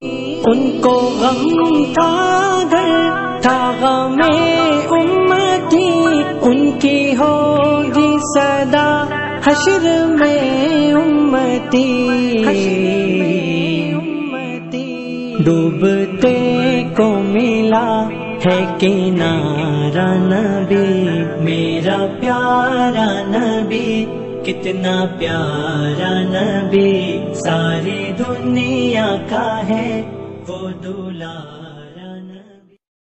उनको गम था घर था गमे उम्मती, उनकी होगी सदा हश्र में उम्मती। डूबते को मिला है किनारा नबी, मेरा प्यारा नबी, कितना प्यारा नबी, सारी दुनिया का है वो दूल्हा।